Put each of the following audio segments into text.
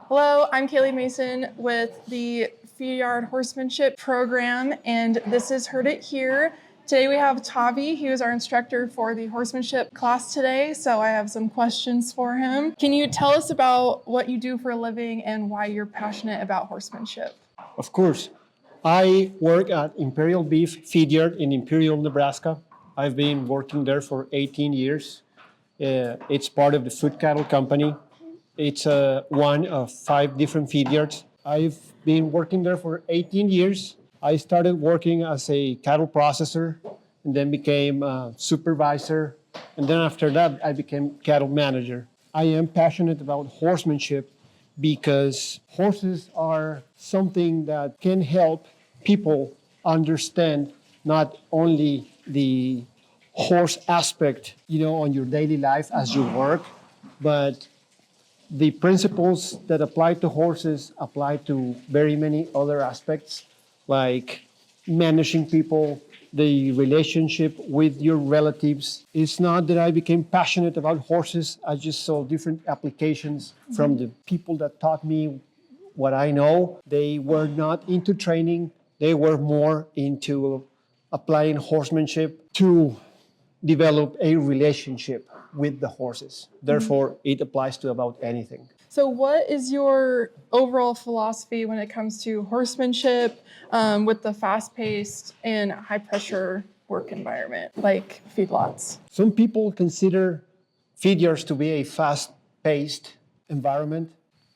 Hello, I'm Kaylee Mason with the Feed Yard Horsemanship program, and this is Heard It Here. Today we have Tavi. He was our instructor for the horsemanship class today, so I have some questions for him. Can you tell us about what you do for a living and why you're passionate about horsemanship? Of course. I work at Imperial Beef Feed Yard in Imperial, Nebraska. I've been working there for 18 years. It's part of the Food Cattle Company. It's one of 5 different feed yards. I've been working there for 18 years. I started working as a cattle processor and then became a supervisor. And then after that, I became cattle manager. I am passionate about horsemanship because horses are something that can help people understand not only the horse aspect, on your daily life as you work, but the principles that apply to horses apply to very many other aspects, like managing people, the relationship with your relatives. It's not that I became passionate about horses. I just saw different applications from the people that taught me what I know. They were not into training. They were more into applying horsemanship to develop a relationship with the horses. Therefore, it applies to about anything. So what is your overall philosophy when it comes to horsemanship with the fast-paced and high-pressure work environment like feedlots? Some people consider feed yards to be a fast-paced environment,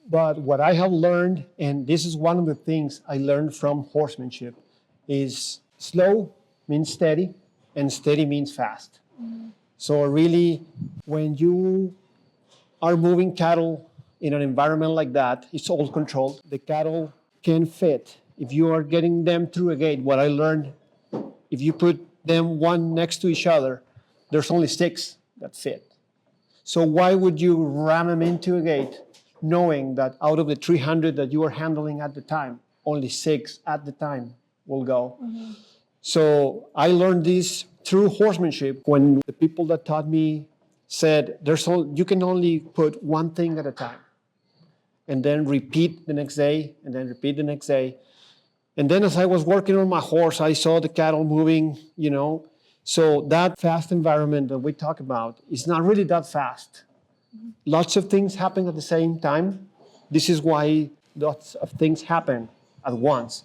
but what I have learned, and this is one of the things I learned from horsemanship, is slow means steady, and steady means fast. So really, when you are moving cattle in an environment like that, it's all controlled. The cattle can fit. If you are getting them through a gate, what I learned, if you put them one next to each other, there's only 6 that fit. So why would you ram them into a gate knowing that out of the 300 that you are handling at the time, only 6 at the time will go? So I learned this through horsemanship when the people that taught me said, you can only put one thing at a time and then repeat the next day and then repeat the next day. And then as I was working on my horse, I saw the cattle moving, So that fast environment that we talk about is not really that fast. Lots of things happen at the same time. This is why lots of things happen at once.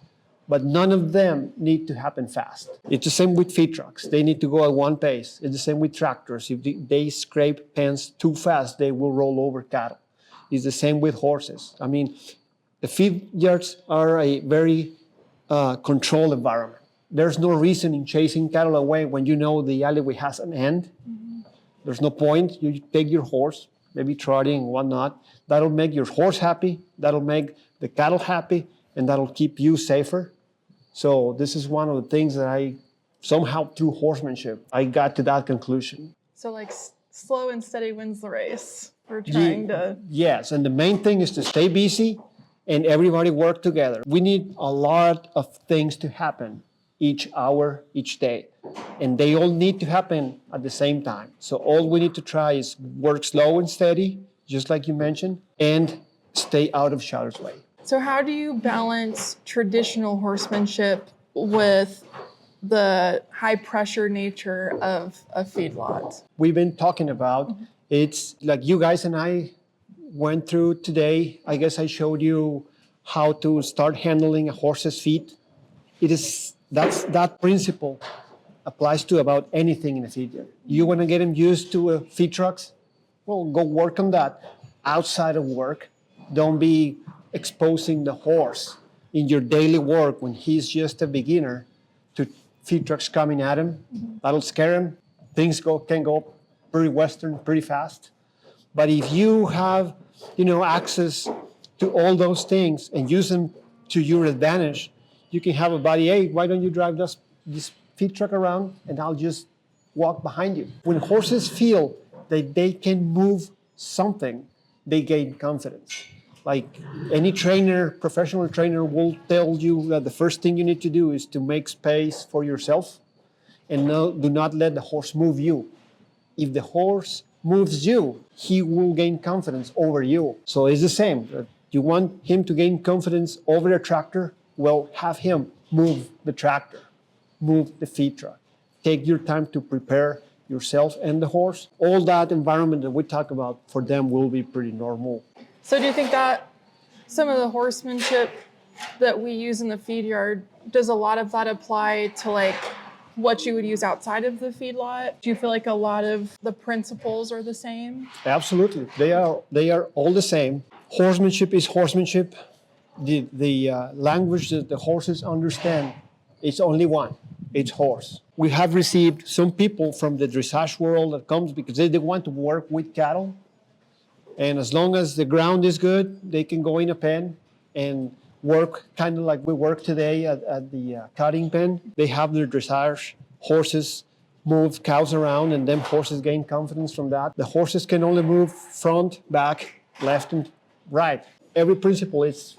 But none of them need to happen fast. It's the same with feed trucks. They need to go at one pace. It's the same with tractors. If they scrape pens too fast, they will roll over cattle. It's the same with horses. I mean, the feed yards are a very controlled environment. There's no reason in chasing cattle away when you know the alleyway has an end. There's no point. You take your horse, maybe trotting and whatnot. That'll make your horse happy. That'll make the cattle happy. And that'll keep you safer. So this is one of the things that I somehow through horsemanship, I got to that conclusion. So like slow and steady wins the race. We're trying to... Yes, and the main thing is to stay busy and everybody work together. We need a lot of things to happen each hour, each day. And they all need to happen at the same time. So all we need to try is work slow and steady, just like you mentioned, and stay out of each other's way. So how do you balance traditional horsemanship with the high-pressure nature of a feedlot? We've been talking about, it's like you guys and I went through today. I guess I showed you how to start handling a horse's feet. That principle applies to about anything in a feed yard. You want to get them used to feed trucks? Well, go work on that outside of work. Don't be exposing the horse in your daily work when he's just a beginner to feed trucks coming at him. That'll scare him. Things can go pretty western, pretty fast. But if you have, access to all those things and use them to your advantage, you can have a buddy, hey, why don't you drive this feed truck around and I'll just walk behind you. When horses feel that they can move something, they gain confidence. Like any trainer, professional trainer will tell you that the first thing you need to do is to make space for yourself and do not let the horse move you. If the horse moves you, he will gain confidence over you. So it's the same. You want him to gain confidence over the tractor? Well, have him move the tractor, move the feed truck. Take your time to prepare yourself and the horse. All that environment that we talk about for them will be pretty normal. So do you think that some of the horsemanship that we use in the feed yard, does a lot of that apply to like what you would use outside of the feedlot? Do you feel like a lot of the principles are the same? Absolutely, they are all the same. Horsemanship is horsemanship. The language that the horses understand is only one. It's horse. We have received some people from the dressage world that comes because they want to work with cattle. And as long as the ground is good, they can go in a pen and work kind of like we work today at the cutting pen. They have their dressage horses move cows around, and then horses gain confidence from that. The horses can only move front, back, left, and right. Every principle is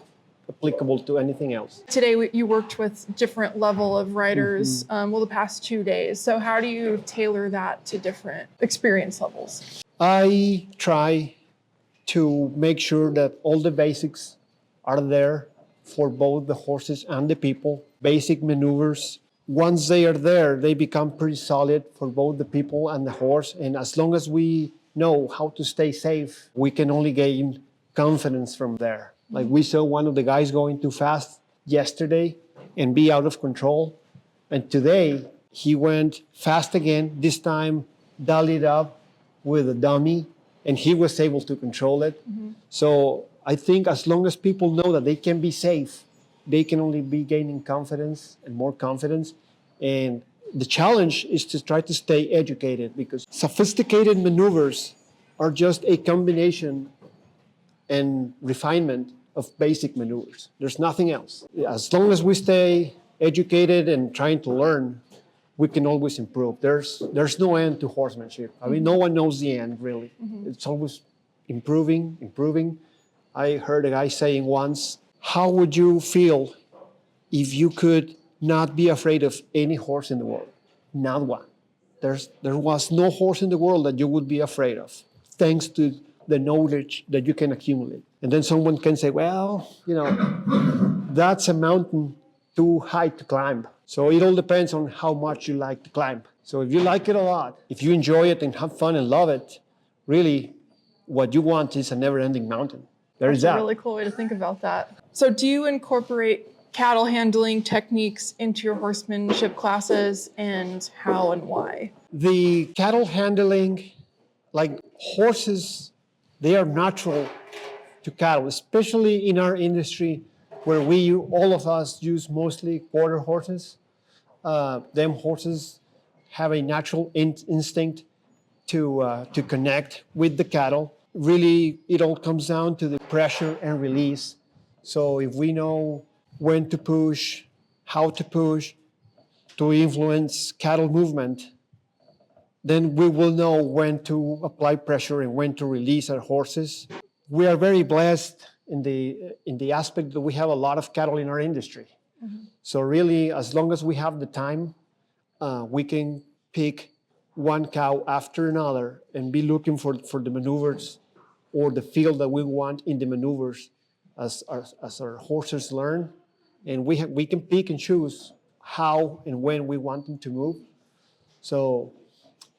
applicable to anything else. Today you worked with different level of riders, the past 2 days. So how do you tailor that to different experience levels? I try to make sure that all the basics are there for both the horses and the people. Basic maneuvers. Once they are there, they become pretty solid for both the people and the horse. And as long as we know how to stay safe, we can only gain confidence from there. Like we saw one of the guys going too fast yesterday and be out of control. And today he went fast again, this time dollied up with a dummy, and he was able to control it. So I think as long as people know that they can be safe, they can only be gaining confidence and more confidence. And the challenge is to try to stay educated, because sophisticated maneuvers are just a combination and refinement of basic maneuvers. There's nothing else. As long as we stay educated and trying to learn, we can always improve. There's no end to horsemanship. I mean, no one knows the end, really. It's always improving. I heard a guy saying once, how would you feel if you could not be afraid of any horse in the world? Not one. There was no horse in the world that you would be afraid of, thanks to the knowledge that you can accumulate. And then someone can say, well, that's a mountain too high to climb. So it all depends on how much you like to climb. So if you like it a lot, if you enjoy it and have fun and love it, really what you want is a never-ending mountain. There's that. That's a really cool way to think about that. So do you incorporate cattle handling techniques into your horsemanship classes, and how and why? The cattle handling, like horses, they are natural to cattle, especially in our industry where all of us use mostly quarter horses. Them horses have a natural instinct to connect with the cattle. Really, it all comes down to the pressure and release. So if we know when to push, how to push to influence cattle movement, then we will know when to apply pressure and when to release our horses. We are very blessed in the aspect that we have a lot of cattle in our industry. So really, as long as we have the time, we can pick one cow after another and be looking for the maneuvers or the feel that we want in the maneuvers as our horses learn. And we can pick and choose how and when we want them to move. So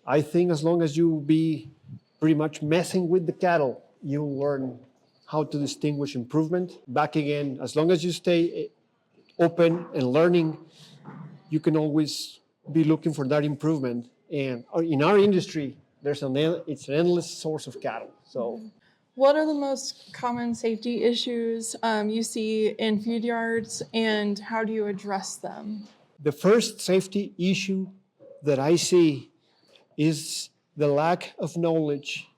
I think as long as you be pretty much messing with the cattle, you'll learn how to distinguish improvement. Back again, as long as you stay open and learning, you can always be looking for that improvement. And in our industry, it's an endless source of cattle. So, what are the most common safety issues you see in feed yards, and how do you address them? the first safety issue that I see is the lack of knowledge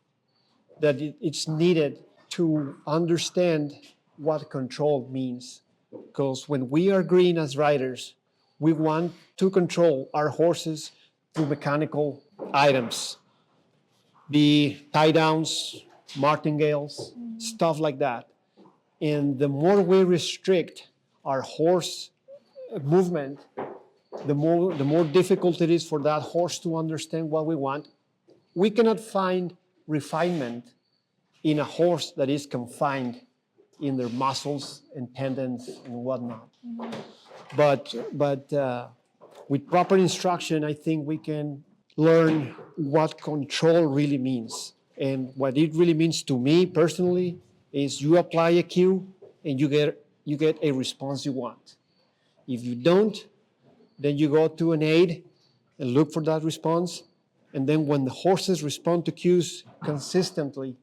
that it's needed to understand what control means. Because when we are green as riders, we want to control our horses through mechanical items, be tie downs, martingales, stuff like that. And the more we restrict our horse movement, the more difficult it is for that horse to understand what we want. We cannot find refinement in a horse that is confined in their muscles and tendons and whatnot. But with proper instruction, I think we can learn what control really means. And what it really means to me personally is you apply a cue and you get a response you want. If you don't, then you go to an aid and look for that response. And then when the horses respond to cues consistently,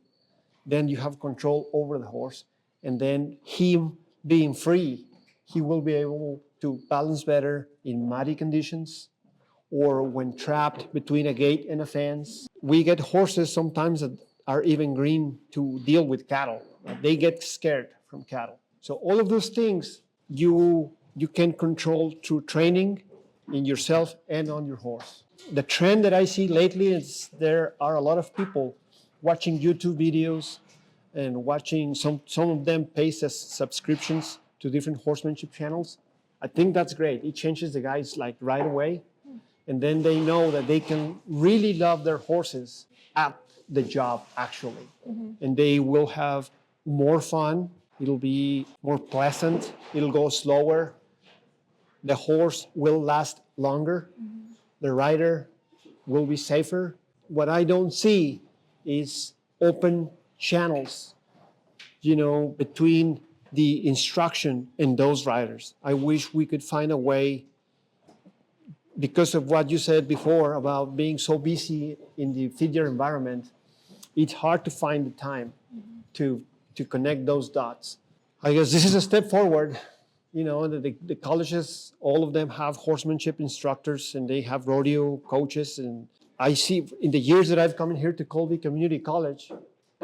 then you have control over the horse. And then him being free, he will be able to balance better in muddy conditions or when trapped between a gate and a fence. We get horses sometimes that are even green to deal with cattle. They get scared from cattle. So all of those things you can control through training in yourself and on your horse. The trend that I see lately is there are a lot of people watching YouTube videos and watching some of them pay subscriptions to different horsemanship channels. I think that's great. It changes the guys like right away. And then they know that they can really love their horses at the job actually. And they will have more fun. It'll be more pleasant. It'll go slower. The horse will last longer. The rider will be safer. What I don't see is open channels, between the instruction and those riders. I wish we could find a way, because of what you said before about being so busy in the feed yard environment, it's hard to find the time to connect those dots. I guess this is a step forward. The colleges, all of them have horsemanship instructors and they have rodeo coaches. And I see in the years that I've come in here to Colby Community College,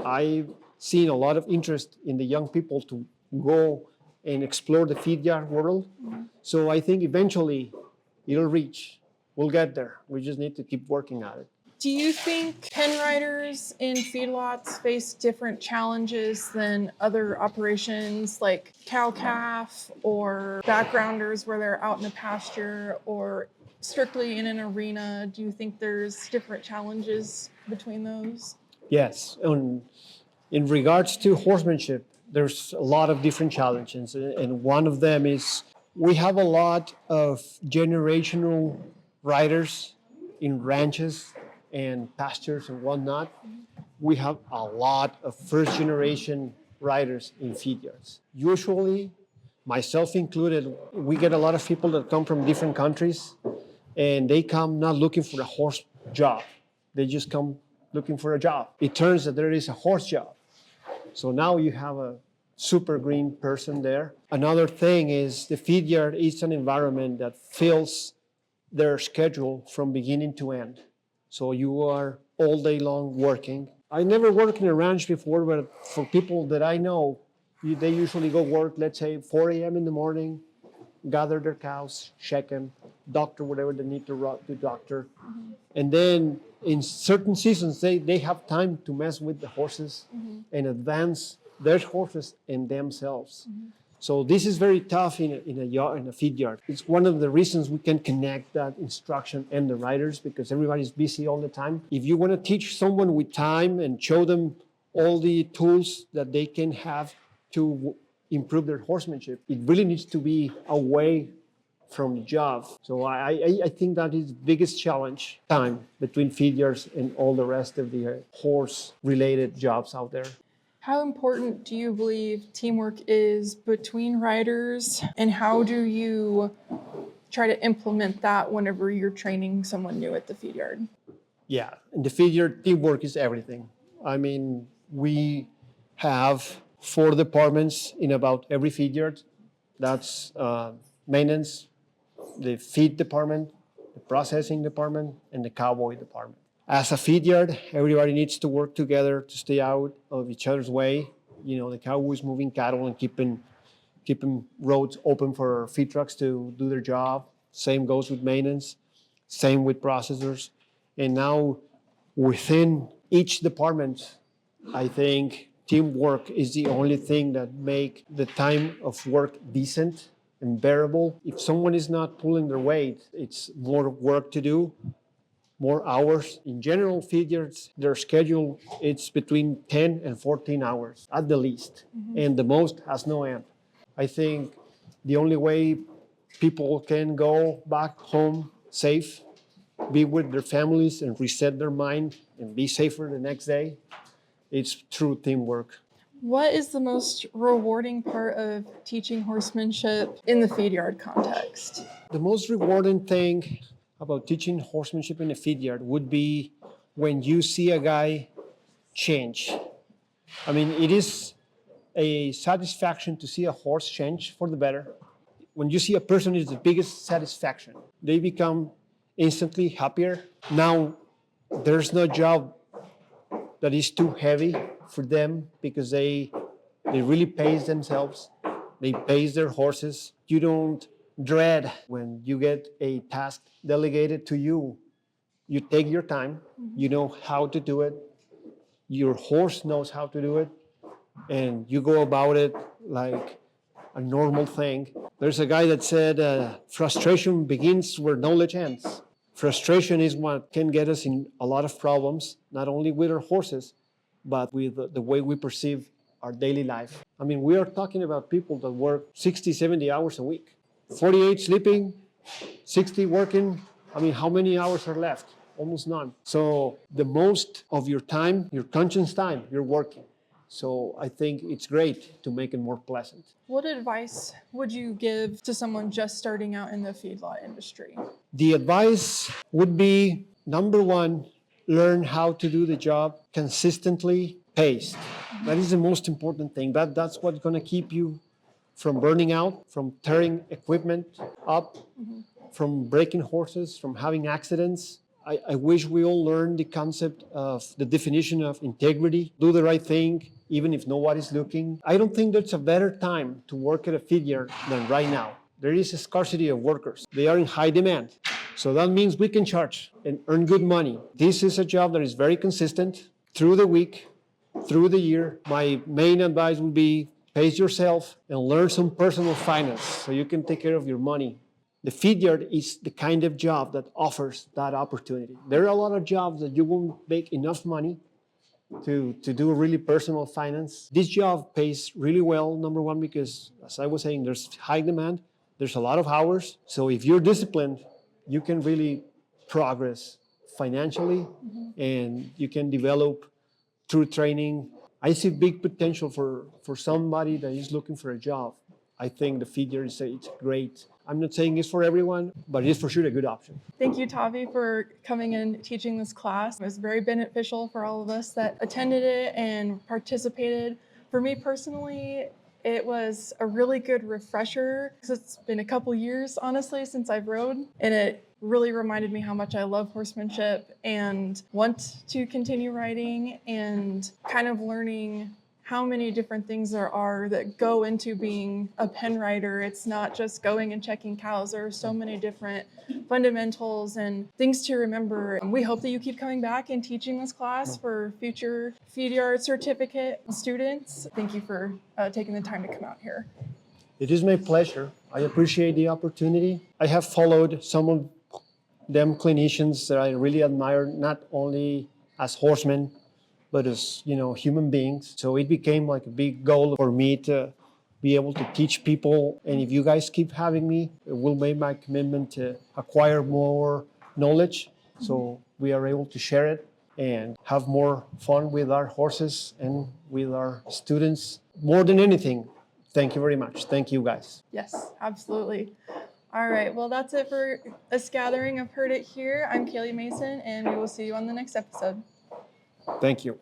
I've seen a lot of interest in the young people to go and explore the feed yard world. So I think eventually it'll reach. We'll get there. We just need to keep working at it. Do you think pen riders in feedlots face different challenges than other operations like cow-calf or backgrounders where they're out in the pasture or strictly in an arena? Do you think there's different challenges between those? Yes. In regards to horsemanship, there's a lot of different challenges. And one of them is we have a lot of generational riders in ranches and pastures and whatnot. We have a lot of first generation riders in feed yards. Usually, myself included, we get a lot of people that come from different countries and they come not looking for a horse job. They just come looking for a job. It turns that there is a horse job. So now you have a super green person there. Another thing is the feed yard is an environment that fills their schedule from beginning to end. So you are all day long working. I never worked in a ranch before, but for people that I know, they usually go work, let's say 4 a.m. in the morning, gather their cows, check them, doctor whatever they need to doctor. And then in certain seasons, they have time to mess with the horses and advance their horses and themselves. So this is very tough in a feed yard. It's one of the reasons we can connect that instruction and the riders, because everybody's busy all the time. If you want to teach someone with time and show them all the tools that they can have to improve their horsemanship, it really needs to be away from the job. So I think that is the biggest challenge, time between feed yards and all the rest of the horse-related jobs out there. How important do you believe teamwork is between riders, and how do you try to implement that whenever you're training someone new at the feed yard? Yeah, in the feed yard, teamwork is everything. I mean, we have 4 departments in about every feed yard. That's maintenance, the feed department, the processing department, and the cowboy department. As a feed yard, everybody needs to work together to stay out of each other's way. The cowboys moving cattle and keeping roads open for feed trucks to do their job. Same goes with maintenance, same with processors. And now within each department, I think teamwork is the only thing that make the time of work decent and bearable. If someone is not pulling their weight, it's more work to do, more hours. In general, feed yards, their schedule, it's between 10 and 14 hours at the least, and the most has no end. I think the only way people can go back home safe, be with their families and reset their mind and be safer the next day, it's through teamwork. What is the most rewarding part of teaching horsemanship in the feed yard context? The most rewarding thing about teaching horsemanship in a feed yard would be when you see a guy change. I mean, it is a satisfaction to see a horse change for the better. When you see a person, it's the biggest satisfaction. They become instantly happier. Now, there's no job that is too heavy for them because they really pace themselves. They pace their horses. You don't dread when you get a task delegated to you. You take your time. You know how to do it. Your horse knows how to do it. And you go about it like a normal thing. There's a guy that said, frustration begins where knowledge ends. Frustration is what can get us in a lot of problems, not only with our horses, but with the way we perceive our daily life. I mean, we are talking about people that work 60, 70 hours a week. 48 sleeping, 60 working. I mean, how many hours are left? Almost none. So the most of your time, your conscious time, you're working. So I think it's great to make it more pleasant. What advice would you give to someone just starting out in the feedlot industry? The advice would be, number one, learn how to do the job consistently, paced. That is the most important thing. That's what's going to keep you from burning out, from tearing equipment up, from breaking horses, from having accidents. I wish we all learned the concept of the definition of integrity, do the right thing, even if nobody's looking. I don't think there's a better time to work at a feed yard than right now. There is a scarcity of workers. They are in high demand. So that means we can charge and earn good money. This is a job that is very consistent through the week, through the year. My main advice would be pace yourself and learn some personal finance so you can take care of your money. The feed yard is the kind of job that offers that opportunity. There are a lot of jobs that you won't make enough money to do a really personal finance. This job pays really well, number one, because as I was saying, there's high demand, there's a lot of hours. So if you're disciplined, you can really progress financially and you can develop through training. I see big potential for somebody that is looking for a job. I think the feed yard it's great. I'm not saying it's for everyone, but it is for sure a good option. Thank you, Tavi, for coming and teaching this class. It was very beneficial for all of us that attended it and participated. For me personally, it was a really good refresher because it's been a couple years, honestly, since I've rode, and it really reminded me how much I love horsemanship and want to continue riding, and kind of learning how many different things there are that go into being a pen rider. It's not just going and checking cows. There are so many different fundamentals and things to remember. And we hope that you keep coming back and teaching this class for future feed yard certificate students. Thank you for taking the time to come out here. It is my pleasure. I appreciate the opportunity. I have followed some of them clinicians that I really admire, not only as horsemen, but as human beings. So it became like a big goal for me to be able to teach people. And if you guys keep having me, it will make my commitment to acquire more knowledge so we are able to share it and have more fun with our horses and with our students. More than anything, thank you very much. Thank you guys. Yes, absolutely. All right, well, that's it for this gathering of Heard It Here. I'm Kaylee Mason, and we will see you on the next episode. Thank you.